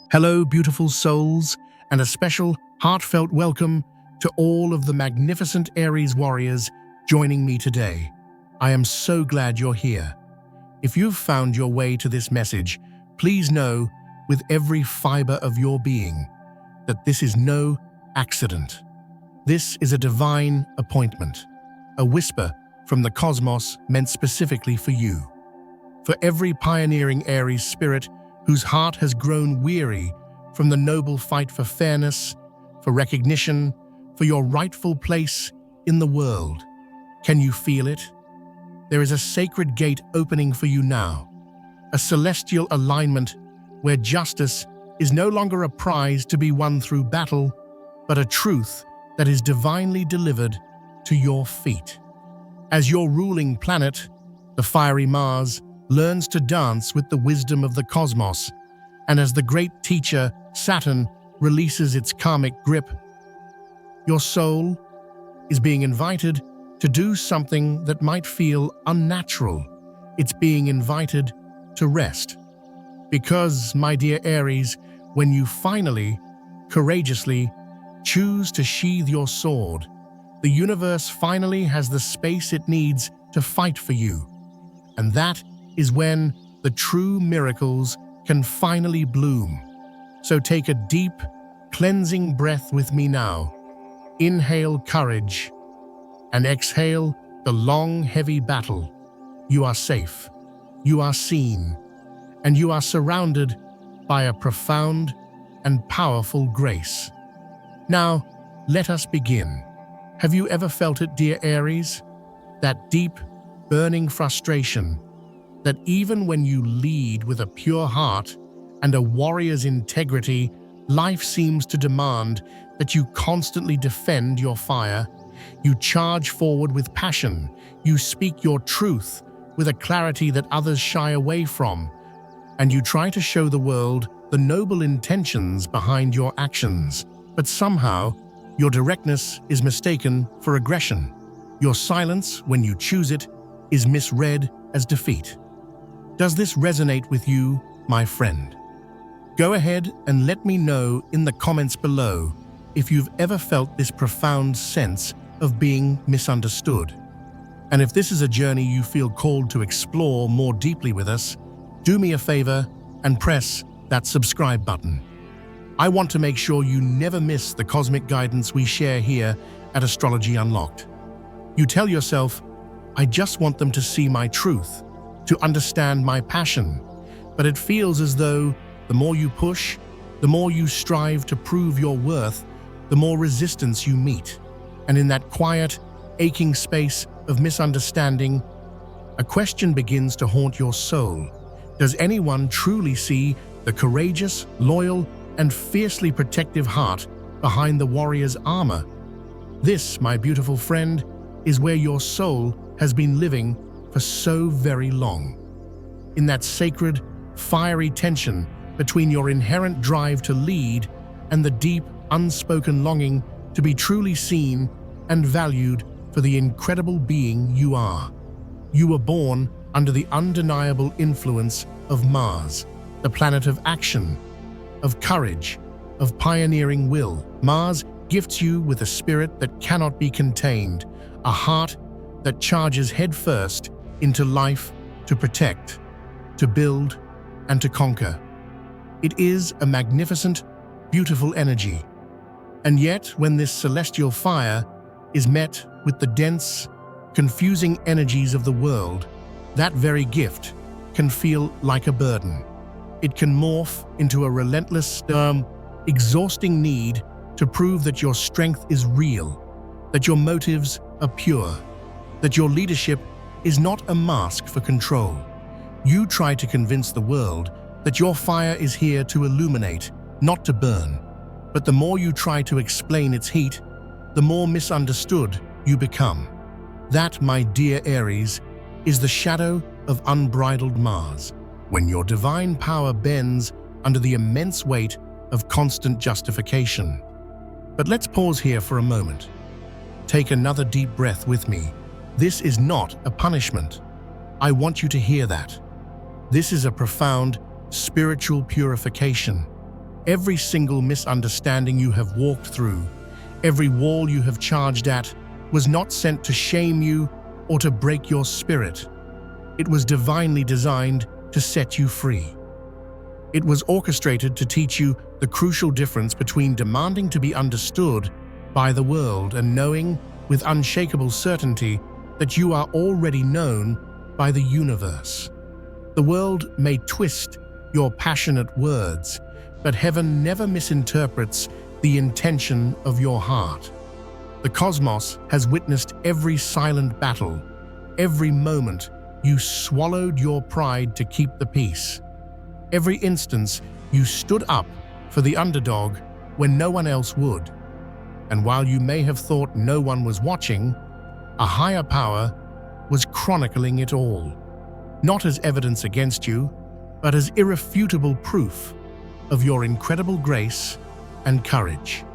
Hello, beautiful souls, and a special, heartfelt welcome to all of the magnificent Aries warriors joining me today. I am so glad you're here. If you've found your way to this message, please know, with every fiber of your being, that this is no accident. This is a divine appointment, a whisper from the cosmos meant specifically for you. For every pioneering Aries spirit whose heart has grown weary from the noble fight for fairness, for recognition, for your rightful place in the world. Can you feel it? There is a sacred gate opening for you now, a celestial alignment where justice is no longer a prize to be won through battle, but a truth that is divinely delivered to your feet. As your ruling planet, the fiery Mars, learns to dance with the wisdom of the cosmos, and as the great teacher, Saturn, releases its karmic grip, your soul is being invited to do something that might feel unnatural. It's being invited to rest. Because, my dear Aries, when you finally, courageously, choose to sheathe your sword, the universe finally has the space it needs to fight for you. And that is when the true miracles can finally bloom. So take a deep, cleansing breath with me now. Inhale courage and exhale the long, heavy battle. You are safe, you are seen, and you are surrounded by a profound and powerful grace. Now, let us begin. Have you ever felt it, dear Aries? That deep, burning frustration that even when you lead with a pure heart and a warrior's integrity, life seems to demand that you constantly defend your fire. You charge forward with passion. You speak your truth with a clarity that others shy away from. And you try to show the world the noble intentions behind your actions. But somehow, your directness is mistaken for aggression. Your silence, when you choose it, is misread as defeat. Does this resonate with you, my friend? Go ahead and let me know in the comments below if you've ever felt this profound sense of being misunderstood. And if this is a journey you feel called to explore more deeply with us, do me a favor and press that subscribe button. I want to make sure you never miss the cosmic guidance we share here at Astrology Unlocked. You tell yourself, I just want them to see my truth, to understand my passion. But it feels as though the more you push, the more you strive to prove your worth, the more resistance you meet. And in that quiet, aching space of misunderstanding, a question begins to haunt your soul. Does anyone truly see the courageous, loyal, and fiercely protective heart behind the warrior's armor? This, my beautiful friend, is where your soul has been living for so very long. In that sacred, fiery tension between your inherent drive to lead and the deep, unspoken longing to be truly seen and valued for the incredible being you are. You were born under the undeniable influence of Mars, the planet of action, of courage, of pioneering will. Mars gifts you with a spirit that cannot be contained, a heart that charges headfirst into life to protect, to build, and to conquer. It is a magnificent, beautiful energy. And yet, when this celestial fire is met with the dense, confusing energies of the world, that very gift can feel like a burden. It can morph into a relentless, exhausting need to prove that your strength is real, that your motives are pure, that your leadership is not a mask for control. You try to convince the world that your fire is here to illuminate, not to burn. But the more you try to explain its heat, the more misunderstood you become. That, my dear Aries, is the shadow of unbridled Mars, when your divine power bends under the immense weight of constant justification. But let's pause here for a moment. Take another deep breath with me. This is not a punishment. I want you to hear that. This is a profound spiritual purification. Every single misunderstanding you have walked through, every wall you have charged at, was not sent to shame you or to break your spirit. It was divinely designed to set you free. It was orchestrated to teach you the crucial difference between demanding to be understood by the world and knowing with unshakable certainty that you are already known by the universe. The world may twist your passionate words, but heaven never misinterprets the intention of your heart. The cosmos has witnessed every silent battle, every moment you swallowed your pride to keep the peace, every instance you stood up for the underdog when no one else would. And while you may have thought no one was watching, a higher power was chronicling it all, not as evidence against you, but as irrefutable proof of your incredible grace and courage.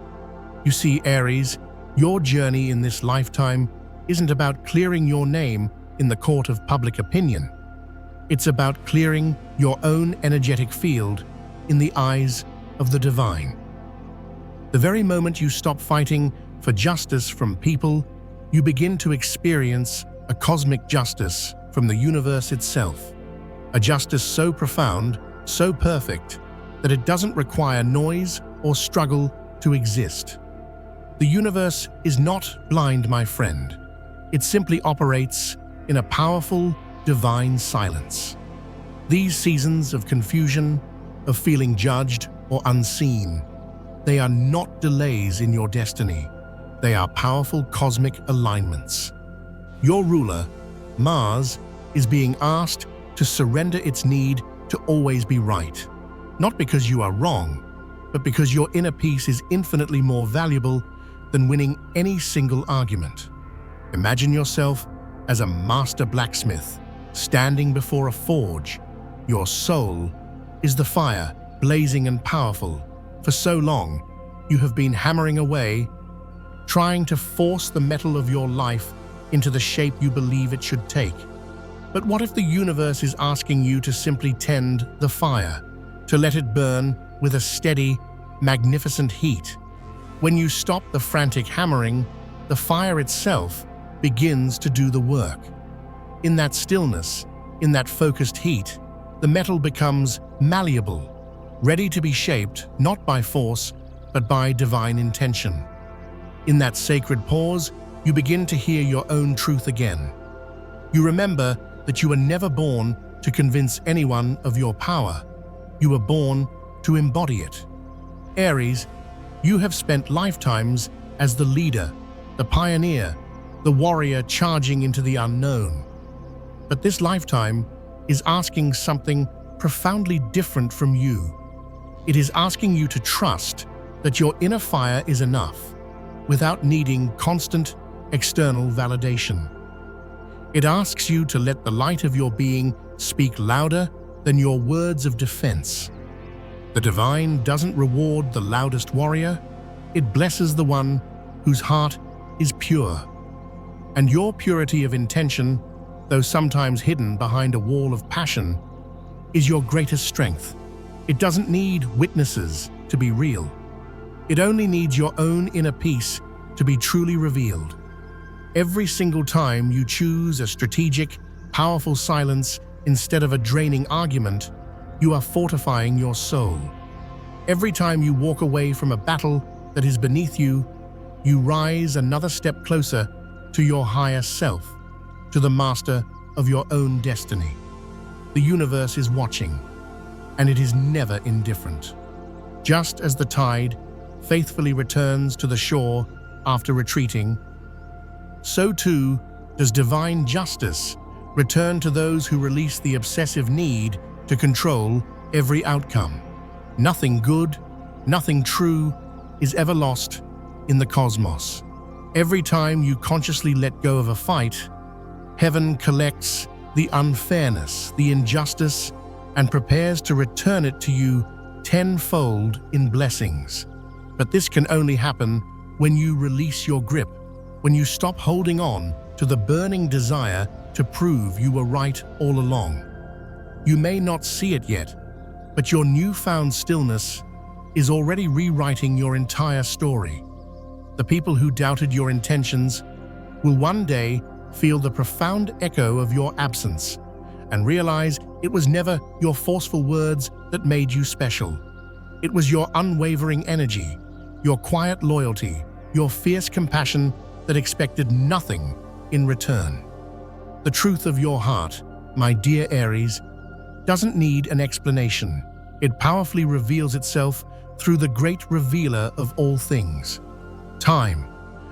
You see, Aries, your journey in this lifetime isn't about clearing your name in the court of public opinion. It's about clearing your own energetic field in the eyes of the divine. The very moment you stop fighting for justice from people, you begin to experience a cosmic justice from the universe itself. A justice so profound, so perfect, that it doesn't require noise or struggle to exist. The universe is not blind, my friend. It simply operates in a powerful, divine silence. These seasons of confusion, of feeling judged or unseen, they are not delays in your destiny. They are powerful cosmic alignments. Your ruler, Mars, is being asked to surrender its need to always be right. Not because you are wrong, but because your inner peace is infinitely more valuable than winning any single argument. Imagine yourself as a master blacksmith standing before a forge. Your soul is the fire, blazing and powerful. For so long, you have been hammering away, trying to force the metal of your life into the shape you believe it should take. But what if the universe is asking you to simply tend the fire, to let it burn with a steady, magnificent heat? When you stop the frantic hammering, the fire itself begins to do the work. In that stillness, in that focused heat, the metal becomes malleable, ready to be shaped not by force, but by divine intention. In that sacred pause, you begin to hear your own truth again. You remember that you were never born to convince anyone of your power. You were born to embody it. Aries, you have spent lifetimes as the leader, the pioneer, the warrior charging into the unknown. But this lifetime is asking something profoundly different from you. It is asking you to trust that your inner fire is enough, without needing constant external validation. It asks you to let the light of your being speak louder than your words of defense. The divine doesn't reward the loudest warrior, it blesses the one whose heart is pure. And your purity of intention, though sometimes hidden behind a wall of passion, is your greatest strength. It doesn't need witnesses to be real. It only needs your own inner peace to be truly revealed. Every single time you choose a strategic, powerful silence instead of a draining argument, you are fortifying your soul. Every time you walk away from a battle that is beneath you, you rise another step closer to your higher self, to the master of your own destiny. The universe is watching, and it is never indifferent. Just as the tide faithfully returns to the shore after retreating, so too does divine justice return to those who release the obsessive need to control every outcome. Nothing good, nothing true is ever lost in the cosmos. Every time you consciously let go of a fight, heaven collects the unfairness, the injustice, and prepares to return it to you tenfold in blessings. But this can only happen when you release your grip, when you stop holding on to the burning desire to prove you were right all along. You may not see it yet, but your newfound stillness is already rewriting your entire story. The people who doubted your intentions will one day feel the profound echo of your absence and realize it was never your forceful words that made you special. It was your unwavering energy, your quiet loyalty, your fierce compassion that expected nothing in return. The truth of your heart, my dear Aries, doesn't need an explanation. It powerfully reveals itself through the great revealer of all things, time.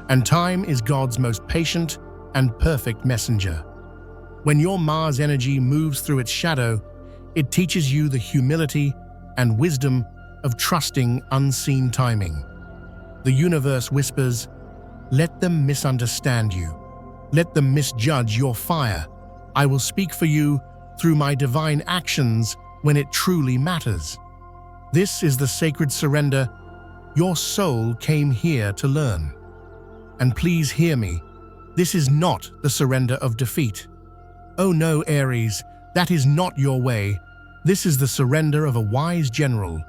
And time is God's most patient and perfect messenger. When your Mars energy moves through its shadow, it teaches you the humility and wisdom of trusting unseen timing. The universe whispers, "Let them misunderstand you. Let them misjudge your fire. I will speak for you through my divine actions when it truly matters." This is the sacred surrender your soul came here to learn. And please hear me, this is not the surrender of defeat. Oh no, Aries, that is not your way. This is the surrender of a wise general,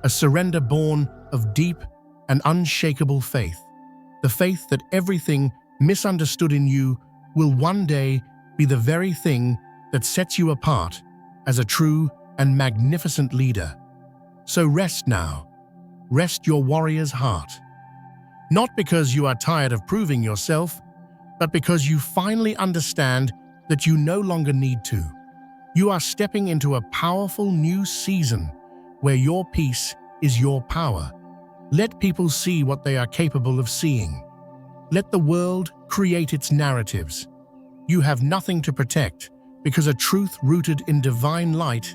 a surrender born of deep and unshakable faith. The faith that everything misunderstood in you will one day be the very thing that sets you apart as a true and magnificent leader. So rest now. Rest your warrior's heart. Not because you are tired of proving yourself, but because you finally understand that you no longer need to. You are stepping into a powerful new season where your peace is your power. Let people see what they are capable of seeing. Let the world create its narratives. You have nothing to protect because a truth rooted in divine light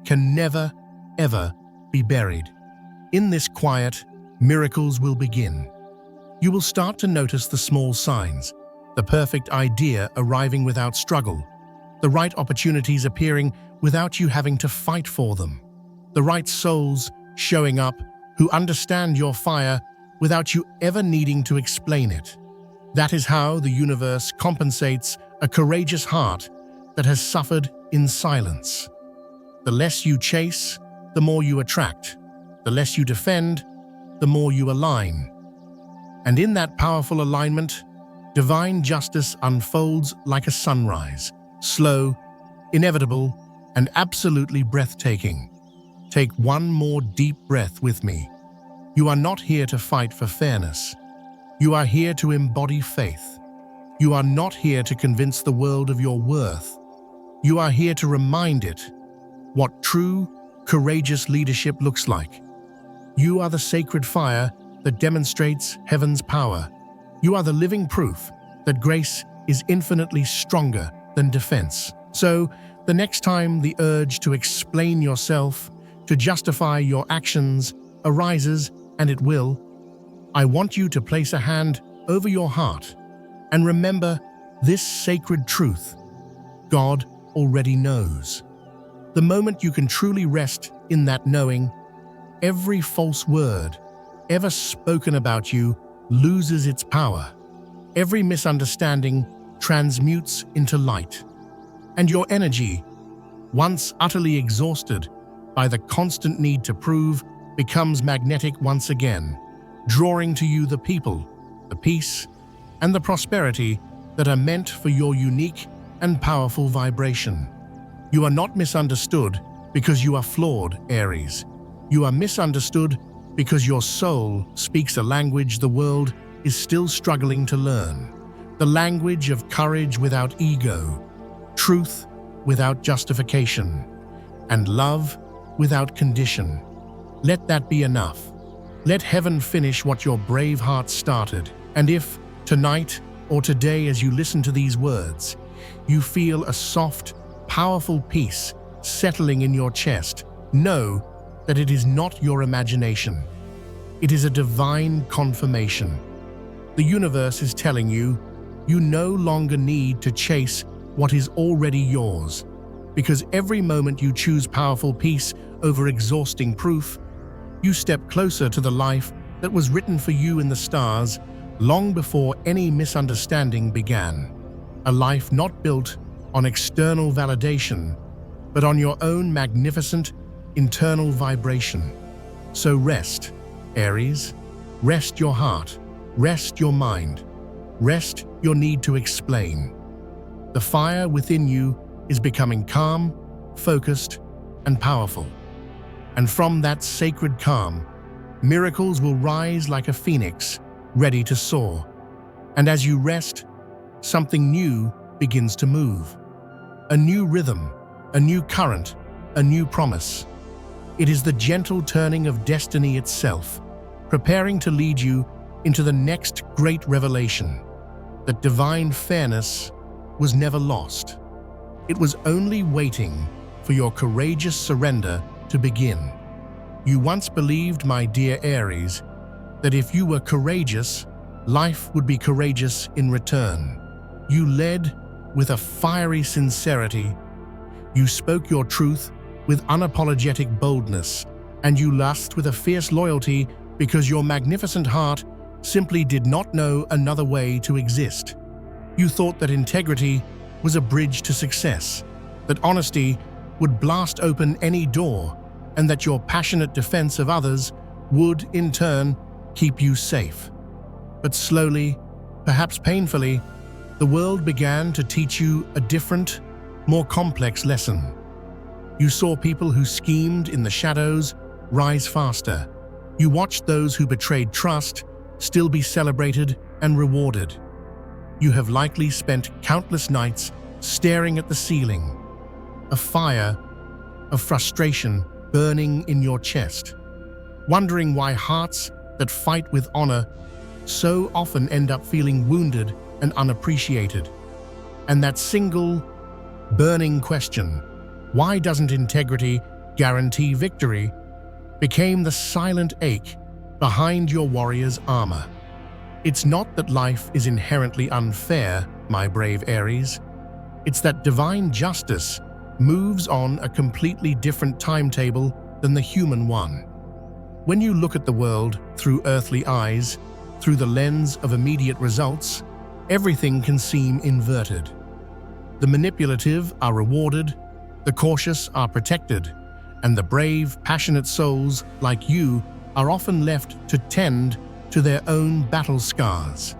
can never, ever be buried. In this quiet, miracles will begin. You will start to notice the small signs, the perfect idea arriving without struggle, the right opportunities appearing without you having to fight for them, the right souls showing up who understand your fire without you ever needing to explain it. That is how the universe compensates a courageous heart that has suffered in silence. The less you chase, the more you attract. The less you defend, the more you align. And in that powerful alignment, divine justice unfolds like a sunrise, slow, inevitable, and absolutely breathtaking. Take one more deep breath with me. You are not here to fight for fairness. You are here to embody faith. You are not here to convince the world of your worth. You are here to remind it what true, courageous leadership looks like. You are the sacred fire that demonstrates heaven's power. You are the living proof that grace is infinitely stronger than defense. So, the next time the urge to explain yourself, to justify your actions, arises, and it will, I want you to place a hand over your heart and remember this sacred truth. God already knows. The moment you can truly rest in that knowing, every false word ever spoken about you loses its power. Every misunderstanding transmutes into light. And your energy, once utterly exhausted by the constant need to prove, becomes magnetic once again, drawing to you the people, the peace, and the prosperity that are meant for your unique and powerful vibration. You are not misunderstood because you are flawed, Aries. You are misunderstood because your soul speaks a language the world is still struggling to learn. The language of courage without ego, truth without justification, and love without condition. Let that be enough. Let heaven finish what your brave heart started. And if, tonight or today as you listen to these words, you feel a soft, powerful peace settling in your chest, know that it is not your imagination. It is a divine confirmation. The universe is telling you, you no longer need to chase what is already yours, because every moment you choose powerful peace over exhausting proof, you step closer to the life that was written for you in the stars long before any misunderstanding began. A life not built on external validation, but on your own magnificent internal vibration. So rest, Aries. Rest your heart. Rest your mind. Rest your need to explain. The fire within you is becoming calm, focused, and powerful. And from that sacred calm, miracles will rise like a phoenix, ready to soar. And as you rest, something new begins to move. A new rhythm, a new current, a new promise. It is the gentle turning of destiny itself, preparing to lead you into the next great revelation, that divine fairness was never lost. It was only waiting for your courageous surrender to begin. You once believed, my dear Aries, that if you were courageous, life would be courageous in return. You led with a fiery sincerity. You spoke your truth with unapologetic boldness, and you lust with a fierce loyalty because your magnificent heart simply did not know another way to exist. You thought that integrity was a bridge to success, that honesty would blast open any door, and that your passionate defense of others would, in turn, keep you safe. But slowly, perhaps painfully, the world began to teach you a different, more complex lesson. You saw people who schemed in the shadows rise faster. You watched those who betrayed trust still be celebrated and rewarded. You have likely spent countless nights staring at the ceiling, a fire of frustration burning in your chest, wondering why hearts that fight with honor so often end up feeling wounded and unappreciated. And that single, burning question, why doesn't integrity guarantee victory, became the silent ache behind your warrior's armor. It's not that life is inherently unfair, my brave Aries. It's that divine justice moves on a completely different timetable than the human one. When you look at the world through earthly eyes, through the lens of immediate results, everything can seem inverted. The manipulative are rewarded, the cautious are protected, and the brave, passionate souls like you are often left to tend to their own battle scars.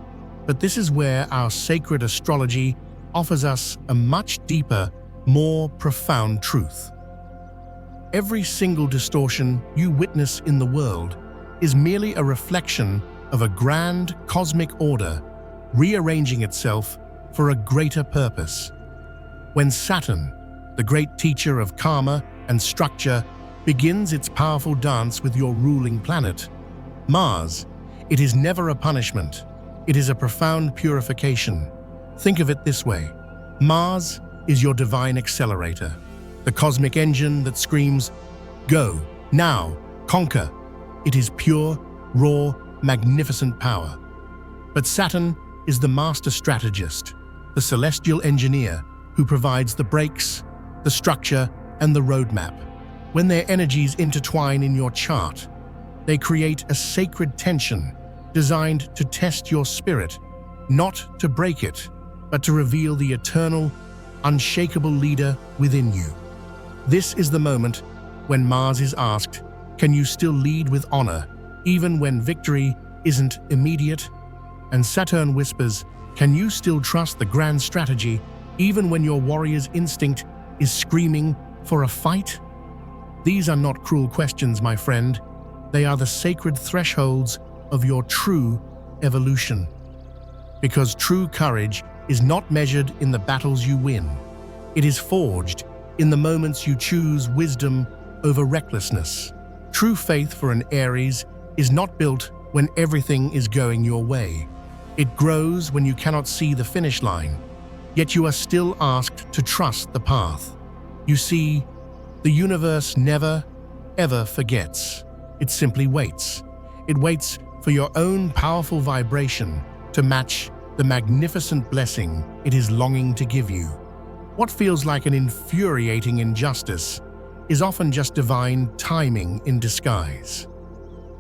But this is where our sacred astrology offers us a much deeper, more profound truth. Every single distortion you witness in the world is merely a reflection of a grand cosmic order rearranging itself for a greater purpose. When Saturn, the great teacher of karma and structure, begins its powerful dance with your ruling planet, Mars, it is never a punishment. It is a profound purification. Think of it this way. Mars is your divine accelerator, the cosmic engine that screams, "Go, now, conquer." It is pure, raw, magnificent power. But Saturn is the master strategist, the celestial engineer who provides the brakes, the structure, and the roadmap. When their energies intertwine in your chart, they create a sacred tension designed to test your spirit, not to break it, but to reveal the eternal, unshakable leader within you. This is the moment when Mars is asked, can you still lead with honor, even when victory isn't immediate? And Saturn whispers, can you still trust the grand strategy, even when your warrior's instinct is screaming for a fight? These are not cruel questions, my friend. They are the sacred thresholds of your true evolution. Because true courage is not measured in the battles you win. It is forged in the moments you choose wisdom over recklessness. True faith for an Aries is not built when everything is going your way. It grows when you cannot see the finish line, yet you are still asked to trust the path. You see, the universe never, ever forgets. It simply waits. It waits for your own powerful vibration to match the magnificent blessing it is longing to give you. What feels like an infuriating injustice is often just divine timing in disguise.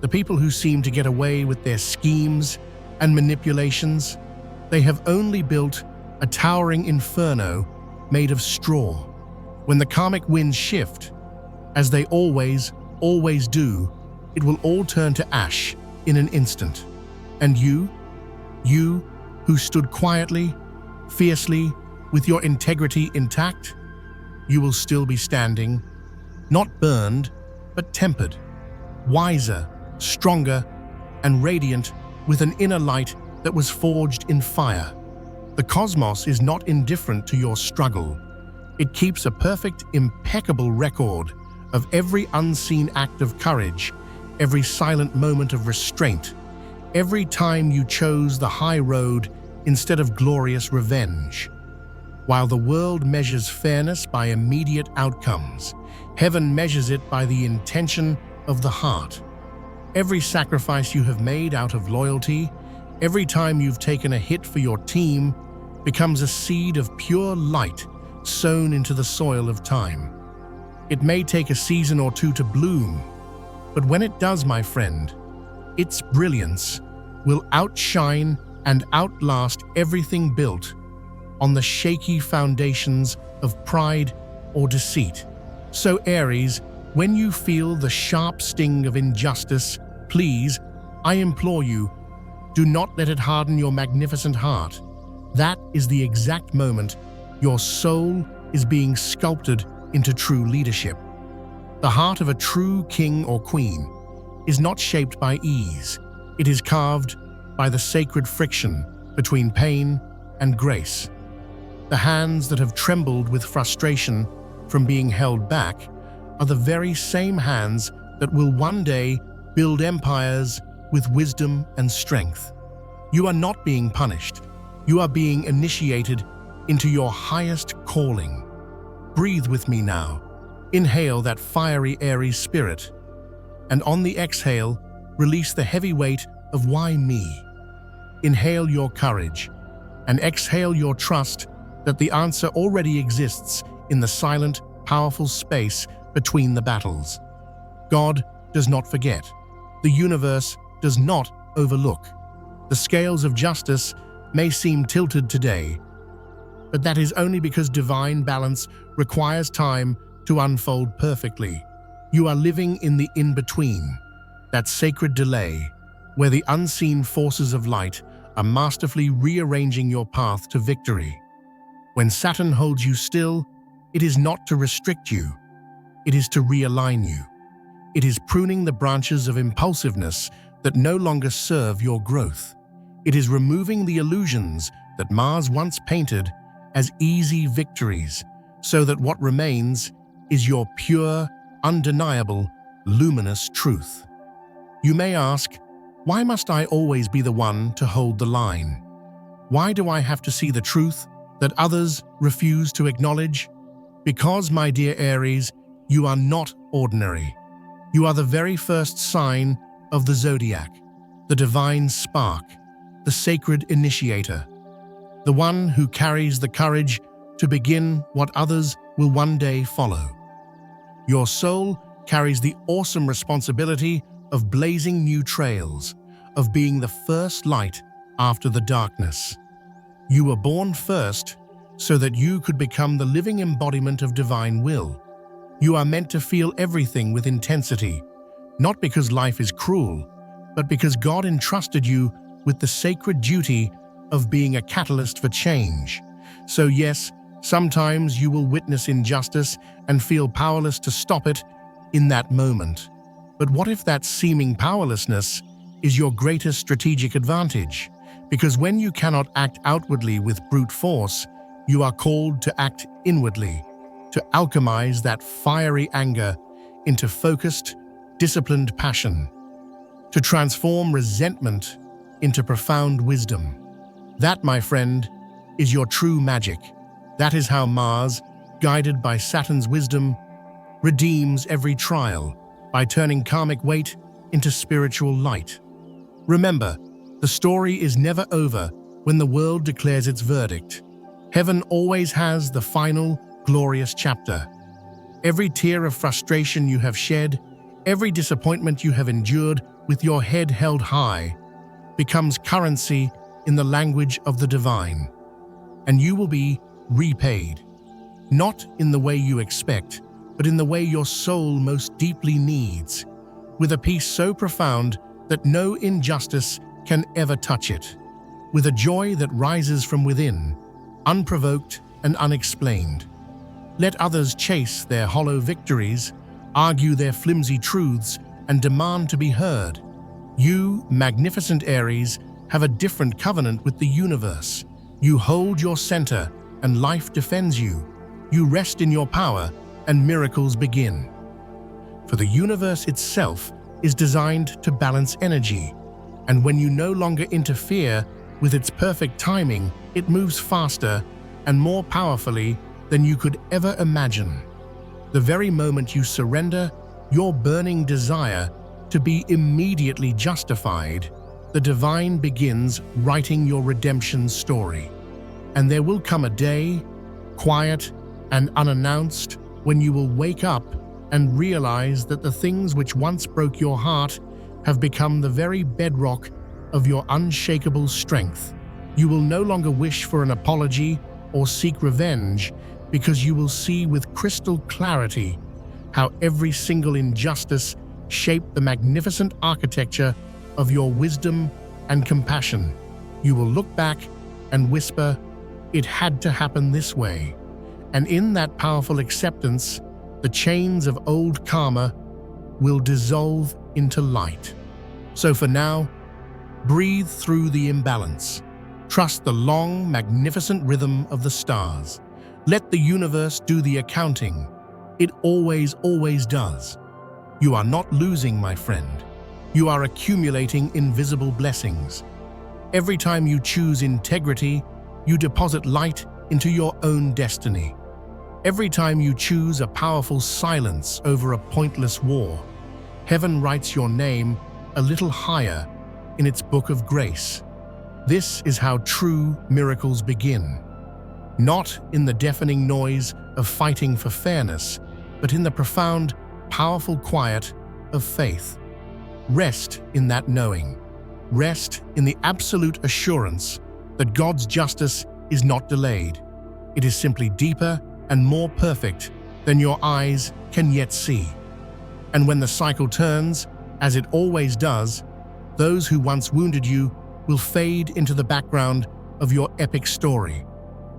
The people who seem to get away with their schemes and manipulations, they have only built a towering inferno made of straw. When the karmic winds shift, as they always do, it will all turn to ash in an instant. And you who stood quietly, fiercely, with your integrity intact, you will still be standing, not burned, but tempered, wiser, stronger, and radiant with an inner light that was forged in fire. The cosmos is not indifferent to your struggle. It keeps a perfect, impeccable record of every unseen act of courage, every silent moment of restraint, every time you chose the high road instead of glorious revenge. While the world measures fairness by immediate outcomes, heaven measures it by the intention of the heart. Every sacrifice you have made out of loyalty, every time you've taken a hit for your team, becomes a seed of pure light sown into the soil of time. It may take a season or two to bloom, but when it does, my friend, its brilliance will outshine and outlast everything built on the shaky foundations of pride or deceit. So, Aries, when you feel the sharp sting of injustice, please, I implore you, do not let it harden your magnificent heart. That is the exact moment your soul is being sculpted into true leadership. The heart of a true king or queen is not shaped by ease. It is carved by the sacred friction between pain and grace. The hands that have trembled with frustration from being held back are the very same hands that will one day build empires with wisdom and strength. You are not being punished. You are being initiated into your highest calling. Breathe with me now. Inhale that fiery Aries spirit, and on the exhale, release the heavy weight of why me. Inhale your courage, and exhale your trust that the answer already exists in the silent, powerful space between the battles. God does not forget. The universe does not overlook. The scales of justice may seem tilted today, but that is only because divine balance requires time to unfold perfectly. You are living in the in-between, that sacred delay, where the unseen forces of light are masterfully rearranging your path to victory. When Saturn holds you still, it is not to restrict you, it is to realign you. It is pruning the branches of impulsiveness that no longer serve your growth. It is removing the illusions that Mars once painted as easy victories, so that what remains is your pure, undeniable, luminous truth. You may ask, why must I always be the one to hold the line? Why do I have to see the truth that others refuse to acknowledge? Because, my dear Aries, you are not ordinary. You are the very first sign of the zodiac, the divine spark, the sacred initiator, the one who carries the courage to begin what others will one day follow. Your soul carries the awesome responsibility of blazing new trails, of being the first light after the darkness. You were born first so that you could become the living embodiment of divine will. You are meant to feel everything with intensity, not because life is cruel, but because God entrusted you with the sacred duty of being a catalyst for change. So yes, sometimes you will witness injustice and feel powerless to stop it in that moment. But what if that seeming powerlessness is your greatest strategic advantage? Because when you cannot act outwardly with brute force, you are called to act inwardly, to alchemize that fiery anger into focused, disciplined passion, to transform resentment into profound wisdom. That, my friend, is your true magic. That is how Mars, guided by Saturn's wisdom, redeems every trial by turning karmic weight into spiritual light. Remember, the story is never over when the world declares its verdict. Heaven always has the final, glorious chapter. Every tear of frustration you have shed, every disappointment you have endured with your head held high, becomes currency in the language of the divine. And you will be repaid, not in the way you expect, but in the way your soul most deeply needs. with a peace so profound that no injustice can ever touch it, with a joy that rises from within, unprovoked and unexplained. Let others chase their hollow victories, argue their flimsy truths, and demand to be heard. You, magnificent Aries, have a different covenant with the universe. You hold your center, and life defends you. You rest in your power, and miracles begin. For the universe itself is designed to balance energy, and when you no longer interfere with its perfect timing, it moves faster and more powerfully than you could ever imagine. The very moment you surrender your burning desire to be immediately justified, the divine begins writing your redemption story. And there will come a day, quiet and unannounced, when you will wake up and realize that the things which once broke your heart have become the very bedrock of your unshakable strength. You will no longer wish for an apology or seek revenge, because you will see with crystal clarity how every single injustice shaped the magnificent architecture of your wisdom and compassion. You will look back and whisper, "It had to happen this way." And in that powerful acceptance, the chains of old karma will dissolve into light. So for now, breathe through the imbalance. Trust the long, magnificent rhythm of the stars. Let the universe do the accounting. It always does. You are not losing, my friend. You are accumulating invisible blessings. Every time you choose integrity, you deposit light into your own destiny. Every time you choose a powerful silence over a pointless war, heaven writes your name a little higher in its book of grace. This is how true miracles begin. Not in the deafening noise of fighting for fairness, but in the profound, powerful quiet of faith. Rest in that knowing. Rest in the absolute assurance that God's justice is not delayed. It is simply deeper and more perfect than your eyes can yet see. And when the cycle turns, as it always does, those who once wounded you will fade into the background of your epic story,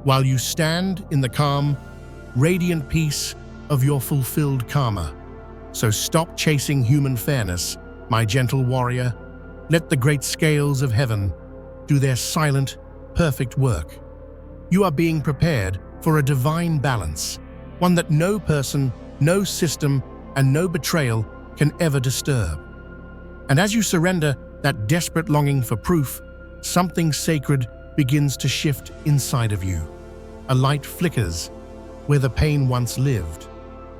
while you stand in the calm, radiant peace of your fulfilled karma. So stop chasing human fairness, my gentle warrior. Let the great scales of heaven do their silent, perfect work. You are being prepared for a divine balance, one that no person, no system, and no betrayal can ever disturb. And as you surrender that desperate longing for proof, something sacred begins to shift inside of you. A light flickers where the pain once lived.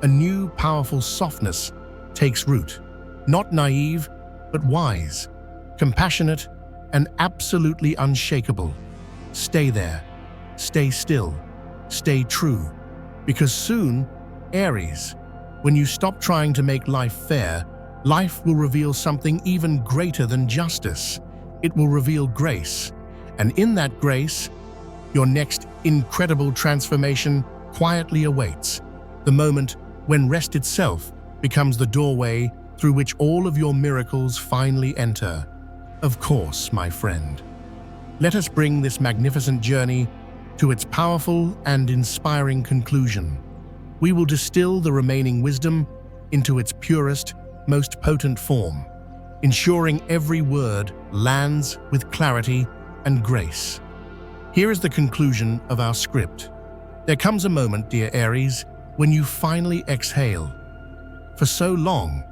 A new, powerful softness takes root, not naive, but wise, compassionate, and absolutely unshakable. Stay there, stay still, stay true, because soon, Aries, when you stop trying to make life fair, life will reveal something even greater than justice. It will reveal grace, and in that grace, your next incredible transformation quietly awaits, the moment when rest itself becomes the doorway through which all of your miracles finally enter. Of course, my friend. Let us bring this magnificent journey to its powerful and inspiring conclusion. We will distill the remaining wisdom into its purest, most potent form, ensuring every word lands with clarity and grace. Here is the conclusion of our script. There comes a moment, dear Aries, when you finally exhale. For so long,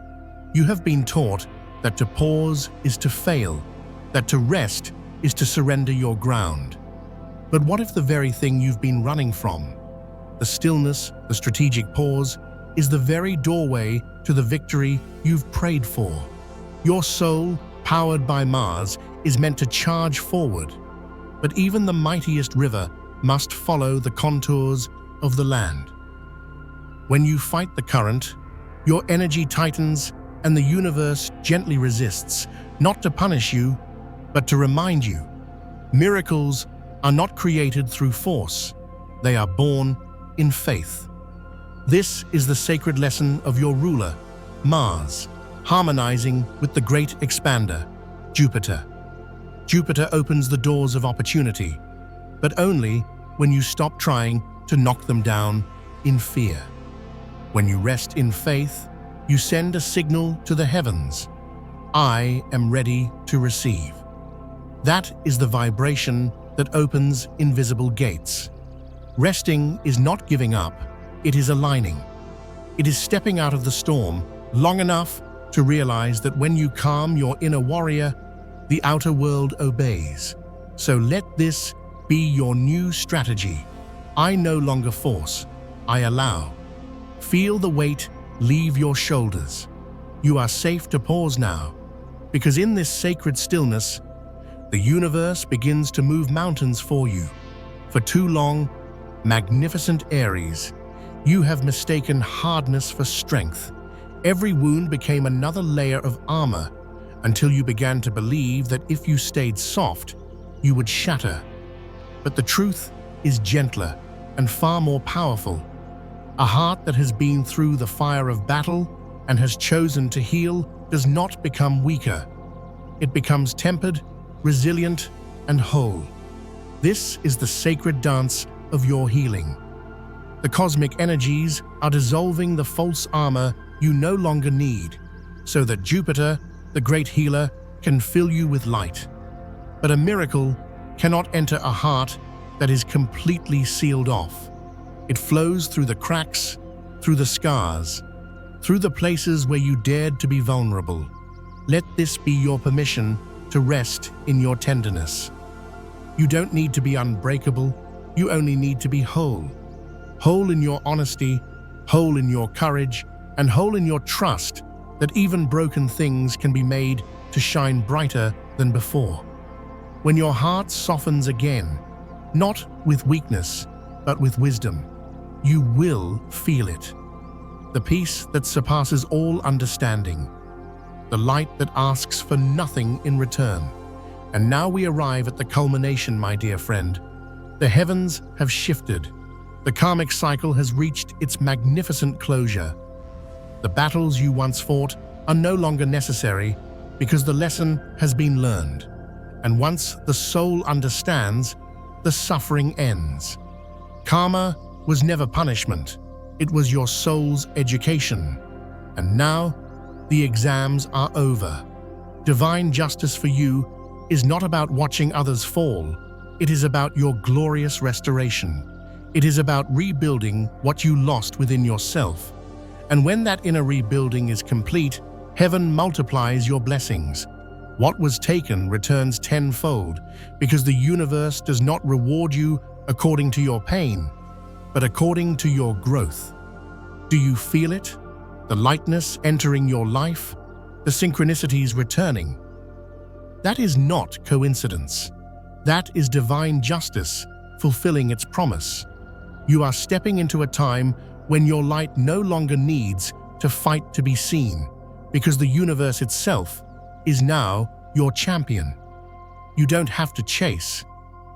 you have been taught that to pause is to fail, that to rest is to surrender your ground. But what if the very thing you've been running from, the stillness, the strategic pause, is the very doorway to the victory you've prayed for? Your soul, powered by Mars, is meant to charge forward. But even the mightiest river must follow the contours of the land. When you fight the current, your energy tightens and the universe gently resists, not to punish you, but to remind you. Miracles are not created through force. They are born in faith. This is the sacred lesson of your ruler, Mars. harmonizing with the great expander, Jupiter. Jupiter opens the doors of opportunity, but only when you stop trying to knock them down in fear. When you rest in faith, you send a signal to the heavens. I am ready to receive. That is the vibration that opens invisible gates. Resting is not giving up, it is aligning. It is stepping out of the storm long enough to realize that when you calm your inner warrior, the outer world obeys. So let this be your new strategy. I no longer force, I allow. Feel the weight leave your shoulders. You are safe to pause now, because in this sacred stillness, the universe begins to move mountains for you. For too long, magnificent Aries, you have mistaken hardness for strength. Every wound became another layer of armor until you began to believe that if you stayed soft, you would shatter. But the truth is gentler and far more powerful. A heart that has been through the fire of battle and has chosen to heal does not become weaker. It becomes tempered, resilient, and whole. This is the sacred dance of your healing. The cosmic energies are dissolving the false armor you no longer need, so that Jupiter, the great healer, can fill you with light. But a miracle cannot enter a heart that is completely sealed off. It flows through the cracks, through the scars, through the places where you dared to be vulnerable. Let this be your permission to rest in your tenderness. You don't need to be unbreakable, you only need to be whole. Whole in your honesty, whole in your courage, and whole in your trust that even broken things can be made to shine brighter than before. When your heart softens again, not with weakness, but with wisdom, you will feel it. The peace that surpasses all understanding. The light that asks for nothing in return. And now we arrive at the culmination, my dear friend. The heavens have shifted. The karmic cycle has reached its magnificent closure. The battles you once fought are no longer necessary because the lesson has been learned. And once the soul understands, the suffering ends. Karma was never punishment. It was your soul's education. And now, the exams are over. Divine justice for you is not about watching others fall. It is about your glorious restoration. It is about rebuilding what you lost within yourself. And when that inner rebuilding is complete, heaven multiplies your blessings. What was taken returns tenfold, because the universe does not reward you according to your pain, but according to your growth. Do you feel it? The lightness entering your life? The synchronicities returning? That is not coincidence. That is divine justice fulfilling its promise. You are stepping into a time when your light no longer needs to fight to be seen, because the universe itself is now your champion. You don't have to chase,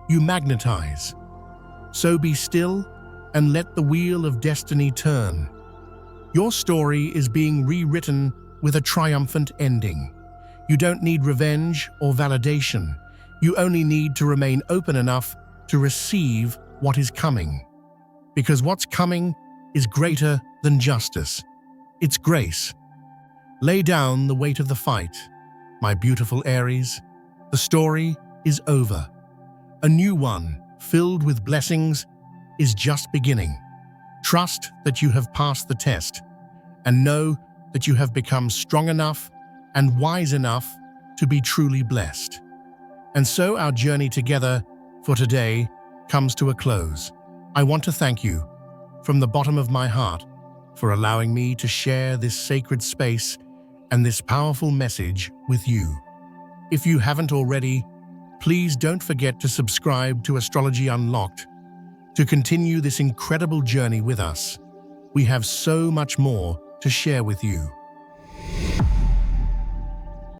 you magnetize. So be still and let the wheel of destiny turn. Your story is being rewritten with a triumphant ending. You don't need revenge or validation. You only need to remain open enough to receive what is coming. Because what's coming is greater than justice. It's grace. Lay down the weight of the fight, my beautiful Aries. The story is over. A new one, filled with blessings, is just beginning. Trust that you have passed the test, and know that you have become strong enough and wise enough to be truly blessed. And so our journey together for today comes to a close. I want to thank you from the bottom of my heart for allowing me to share this sacred space and this powerful message with you. If you haven't already, please don't forget to subscribe to Astrology Unlocked to continue this incredible journey with us. We have so much more to share with you.